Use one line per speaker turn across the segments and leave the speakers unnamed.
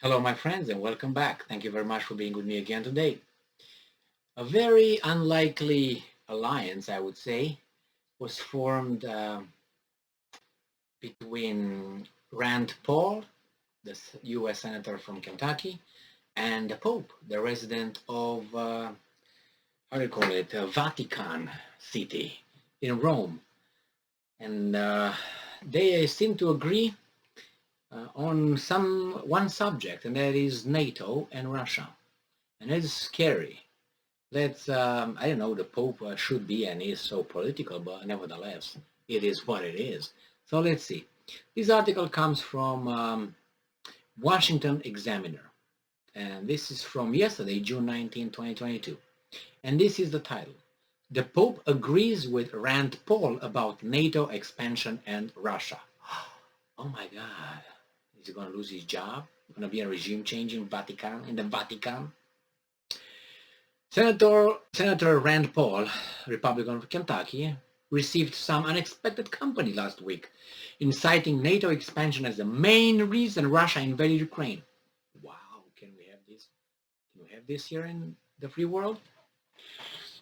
Hello, my friends, and welcome back. Thank you very much for being with me again today. A very unlikely alliance, I would say, was formed between Rand Paul, the U.S. Senator from Kentucky, and the Pope, the resident of, how do you call it, Vatican City in Rome. And they seem to agree on one subject, and that is NATO and Russia. And it's scary. I don't know, the Pope should be and is so political, but nevertheless, it is what it is. So let's see. This article comes from Washington Examiner, and this is from yesterday, June 19, 2022. And this is the title. The Pope agrees with Rand Paul about NATO expansion and Russia. Oh my God. Is he going to lose his job? Going to be a regime change in the Vatican? Senator Rand Paul, Republican of Kentucky, received some unexpected company last week in citing NATO expansion as the main reason Russia invaded Ukraine. Wow, can we have this? Can we have this here in the free world?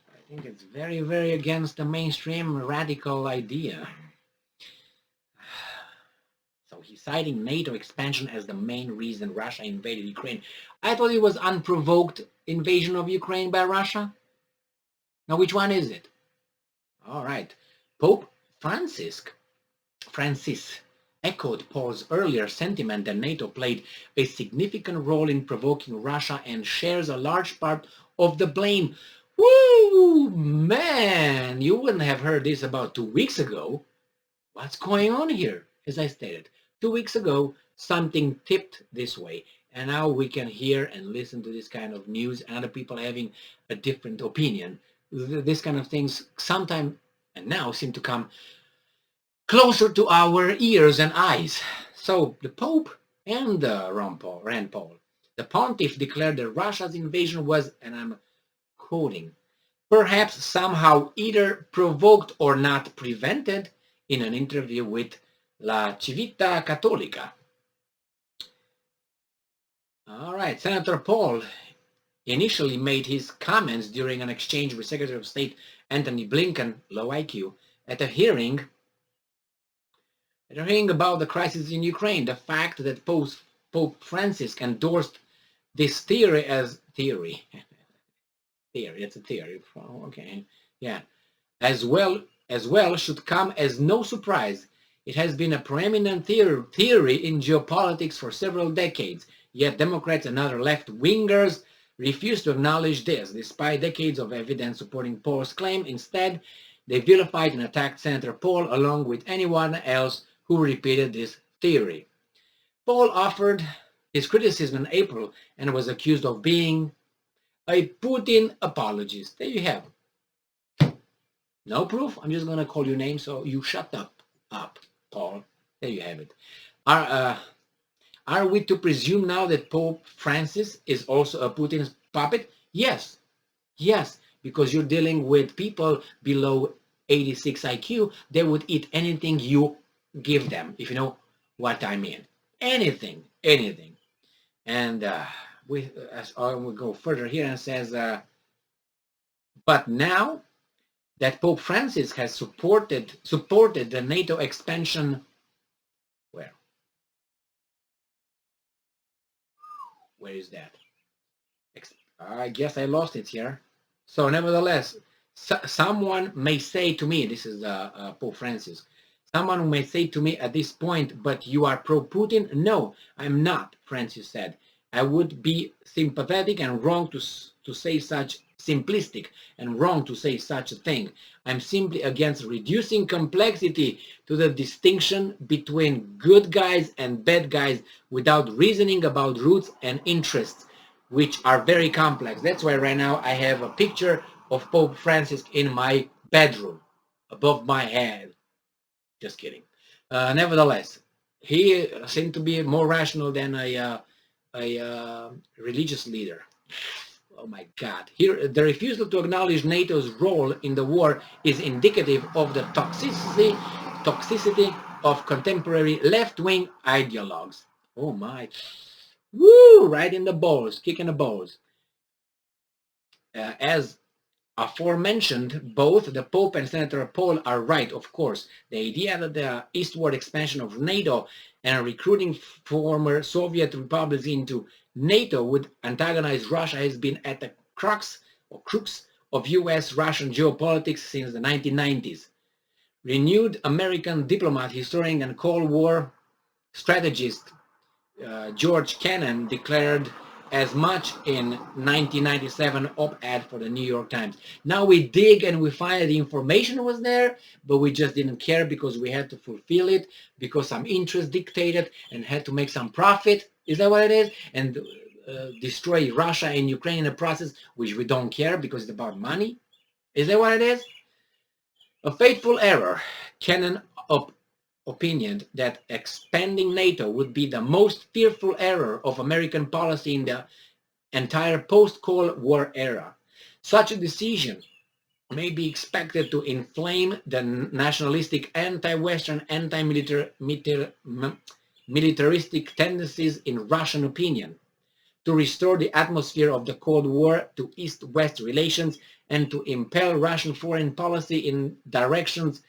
I think it's very, very against the mainstream radical idea. So he's citing NATO expansion as the main reason Russia invaded Ukraine. I thought it was unprovoked invasion of Ukraine by Russia. Now, which one is it? All right. Pope Francis echoed Paul's earlier sentiment that NATO played a significant role in provoking Russia and shares a large part of the blame. Woo, man, you wouldn't have heard this about 2 weeks ago. What's going on here? As I stated, 2 weeks ago, something tipped this way. And now we can hear and listen to this kind of news and other people having a different opinion. This kind of things sometime and now seem to come closer to our ears and eyes. So the Pope and Rand Paul, the pontiff declared that Russia's invasion was, and I'm quoting, perhaps somehow either provoked or not prevented, in an interview with La Civita Cattolica. All right, Senator Paul initially made his comments during an exchange with Secretary of State Antony Blinken, low IQ, at a hearing about the crisis in Ukraine. The fact that Pope Francis endorsed this theory as theory. It's a theory. Okay, yeah. As well should come as no surprise. It has been a preeminent theory in geopolitics for several decades, yet Democrats and other left-wingers refuse to acknowledge this, despite decades of evidence supporting Paul's claim. Instead, they vilified and attacked Senator Paul along with anyone else who repeated this theory. Paul offered his criticism in April and was accused of being a Putin apologist. There you have it. No proof. I'm just going to call your name, so you shut up, Paul. There you have it. Are we to presume now that Pope Francis is also a Putin's puppet? Yes, because you're dealing with people below 86 IQ. They would eat anything you give them, if you know what I mean. Anything. And we go further here and says, but now that Pope Francis has supported the NATO expansion. Where is that? I guess I lost it here. So nevertheless, someone may say to me, this is Pope Francis, someone may say to me at this point, but you are pro-Putin? No, I'm not, Francis said. I would be sympathetic and wrong to say such simplistic and wrong to say such a thing. I'm simply against reducing complexity to the distinction between good guys and bad guys without reasoning about roots and interests, which are very complex. That's why right now I have a picture of Pope Francis in my bedroom above my head. Just kidding. Nevertheless, he seemed to be more rational than a religious leader. Oh my God. Here, the refusal to acknowledge NATO's role in the war is indicative of the toxicity of contemporary left-wing ideologues. Oh my. Woo! Right in the balls, kicking the balls. As aforementioned, both the Pope and Senator Paul are right, of course. The idea that the eastward expansion of NATO and recruiting former Soviet republics into NATO would antagonize Russia has been at the crux of US-Russian geopolitics since the 1990s. Renewed American diplomat, historian, and Cold War strategist George Kennan declared as much in 1997 op-ed for the New York Times. Now we dig and we find the information was there, but we just didn't care because we had to fulfill it, because some interest dictated and had to make some profit. Is that what it is? And destroy Russia and Ukraine in the process, which we don't care because it's about money. Is that what it is? A fateful error. Kennan opinion that expanding NATO would be the most fearful error of American policy in the entire post-Cold War era. Such a decision may be expected to inflame the nationalistic, anti-Western, anti-militaristic tendencies in Russian opinion, to restore the atmosphere of the Cold War to East-West relations, and to impel Russian foreign policy in directions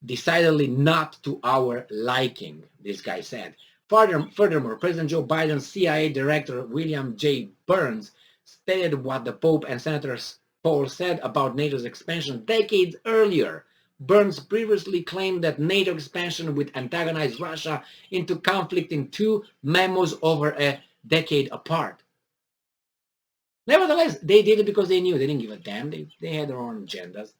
decidedly not to our liking, this guy said. Furthermore, President Joe Biden's CIA Director William J. Burns stated what the Pope and Senator Paul said about NATO's expansion decades earlier. Burns previously claimed that NATO expansion would antagonize Russia into conflict in two memos over a decade apart. Nevertheless, they did it because they knew. They didn't give a damn. They had their own agendas.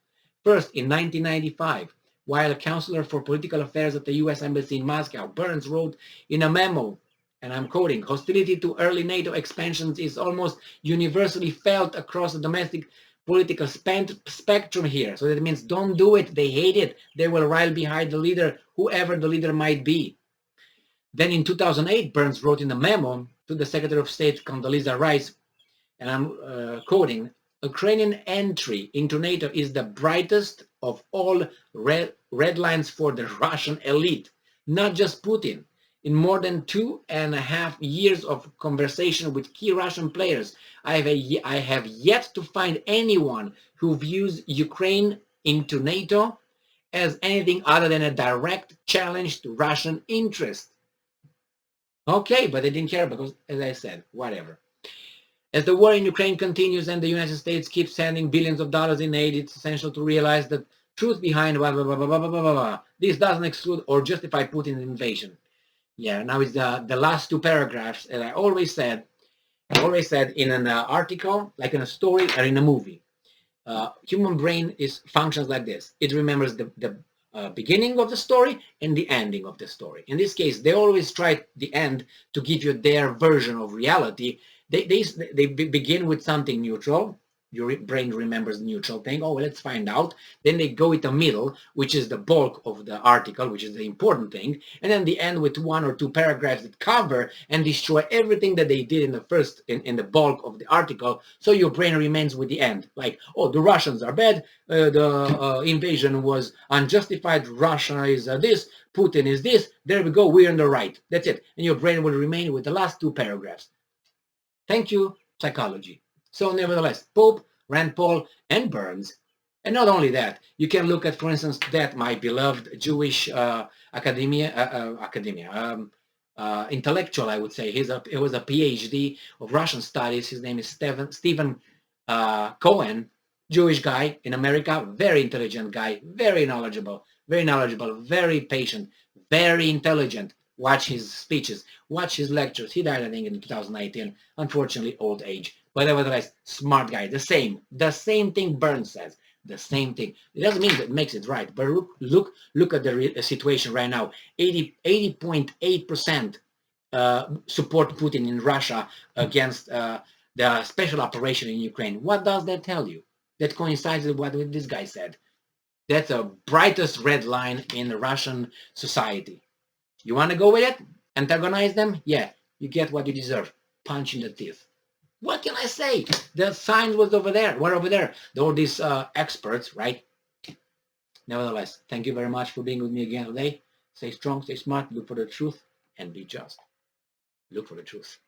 First, in 1995, while a counselor for political affairs at the U.S. Embassy in Moscow, Burns wrote in a memo, and I'm quoting, "Hostility to early NATO expansions is almost universally felt across the domestic political spectrum here." So that means don't do it. They hate it. They will rally behind the leader, whoever the leader might be. Then in 2008, Burns wrote in a memo to the Secretary of State, Condoleezza Rice, and I'm quoting, "Ukrainian entry into NATO is the brightest of all red lines for the Russian elite, not just Putin. In more than 2.5 years of conversation with key Russian players, I have yet to find anyone who views Ukraine into NATO as anything other than a direct challenge to Russian interest." Okay, but they didn't care because, as I said, whatever. As the war in Ukraine continues and the United States keeps sending billions of dollars in aid, it's essential to realize the truth behind blah, blah, blah, blah, blah, blah, blah, blah. This doesn't exclude or justify Putin's invasion. Yeah, now it's the last two paragraphs, as I always said in an article, like in a story or in a movie. Human brain functions like this. It remembers the beginning of the story and the ending of the story. In this case, they always try the end to give you their version of reality. They begin with something neutral. Your brain remembers the neutral thing. Oh, well, let's find out. Then they go with the middle, which is the bulk of the article, which is the important thing. And then they end with one or two paragraphs that cover and destroy everything that they did in the first, in the bulk of the article. So your brain remains with the end. Like, oh, the Russians are bad. The invasion was unjustified. Russia is this. Putin is this. There we go. We're in the right. That's it. And your brain will remain with the last two paragraphs. Thank you, psychology. So nevertheless, Pope, Rand Paul, and Burns. And not only that, you can look at, for instance, that my beloved Jewish intellectual, I would say. He was a PhD of Russian studies. His name is Stephen Cohen, Jewish guy in America, very intelligent guy, very knowledgeable, very patient, very intelligent. Watch his speeches, watch his lectures. He died, I think, in 2019. Unfortunately, old age. But nevertheless, smart guy. The same thing Burns says. The same thing. It doesn't mean that it makes it right. But look at the situation right now. 80.8% support Putin in Russia against the special operation in Ukraine. What does that tell you? That coincides with what this guy said. That's the brightest red line in the Russian society. You want to go with it? Antagonize them? Yeah, you get what you deserve. Punch in the teeth. What can I say? The sign was over there. We're over there. All these experts, right? Nevertheless, thank you very much for being with me again today. Stay strong, stay smart, look for the truth, and be just. Look for the truth.